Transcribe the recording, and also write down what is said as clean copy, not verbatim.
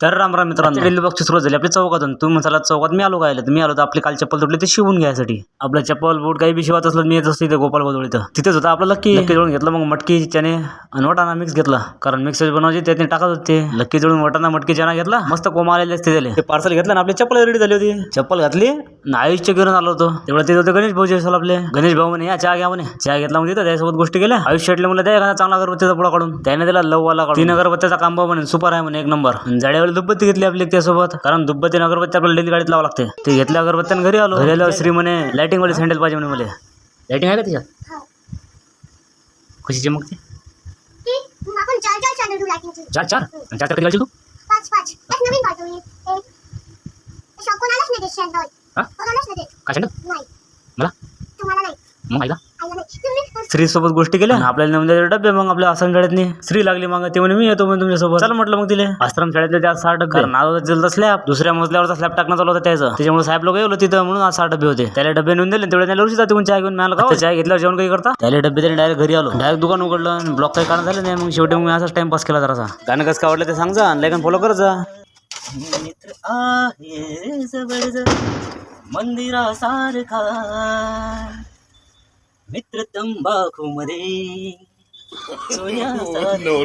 तर राम मित्रांनो, डेली बॉक्सची सुरुवात झाली आपल्या चौकातून. तुम्ही म्हणाला चौकात मी आलो काय मी आलो तर आपली काल चप्पल तुटली ते शिवून घ्यायसाठी. आपलं चप्पल बूट काही बी शिवत असलं मी येत असतो इथे गोपाल गोदवळीत. तिथेच होता आपला लक्की जोडून घेतला. मग मटकी चणे आणि वाटाणा मिक्स घेतला, कारण मिक्स बनवायची त्याने टाकत होते. लक्की जोडून वाटाणा मटकी चणा घेतला, मस्त कोमा आलेले असते त्याले. ते पार्सल घेतलं ना आपली चप्पल रेडी झाली होती. चप्पल घातली ना आयुष्य घेऊन आलो होतो. तेवढं तिथे होते गणेश भाऊजी असेल आपले. गणेश भाऊ म्हणे या चहा घ्या म्हणे. चहा घेतला म्हणजे त्याच्यासोबत गोष्टी केल्या. आयुष्य म्हटलं मला द्या एखादा चांगला अगरबत्तीचा पुडा काढून. त्याने त्याला लववाला काढून 3 अगरबत्त्याचा कांबा म्हणे सुपर आहे म्हणे एक नंबर. जाड्यावर दुब्बत्ती घेतली आपली त्यासोबत, कारण दुब्बत्ती अगरबत्ती आपल्याला डेली गाडीत लावा लागते. ते घेतल्या अगरबत्त्याने घरी आलो. घरी आल्यावर श्री म्हणे लाइटिंग वाली सँडल पाहिजे म्हणे. मला लाइटिंग आहे का त्याच्यात? कशी चमकते? आपण चार चॅनल टू लाइटिंगचे. चार कधी घालशील तू? 5 एक नवीन काढतो मी. शॉप कोणालाच नाही देत सँडल. कोणालाच नाही देत. काय सँडल? नाही. मला? तुम्हाला नाही. मग आईला? आईला नाही. तुम्ही श्री सोबत गोष्टी केल्या. आपल्याला नेऊन द्यायचे डब्बे. मग आपल्या आश्रम शाळेतनी श्री लागली मग ते म्हणे मी येतो म्हणे तुमच्यासोबत. चल म्हटलं मग तिले आश्रम शाळेतले त्या 6 डब्बे. नाव जलदा स्लॅब दुसऱ्या मजल्यावरचा स्लॅब टाकण्यात आला होता त्याचं. त्याच्यामुळे साहेब लोक येलो तिथं म्हणून आज 6 डब्बे होते. त्याला डब्बे नेऊन दिले. तेवढे त्याला उशीर जाते चहा घेऊन मिळाला का. चहा घेतल्यावर जेवण काही करता त्याला डब्बे त्याने डायरेक्ट घरी आलो. डायरेक्ट दुकान उघडलं. ब्लॉक काही कारण झालं नाही. मग शेवटी मग असाच टाइमपास केला जरासा. गाणं कसं काय आवडलं ते सांग जा. लाईक फॉलो कर जा. मित्र आहे जबरदस्त मंदिरासारखा मित्र तंबाखू मध्ये no.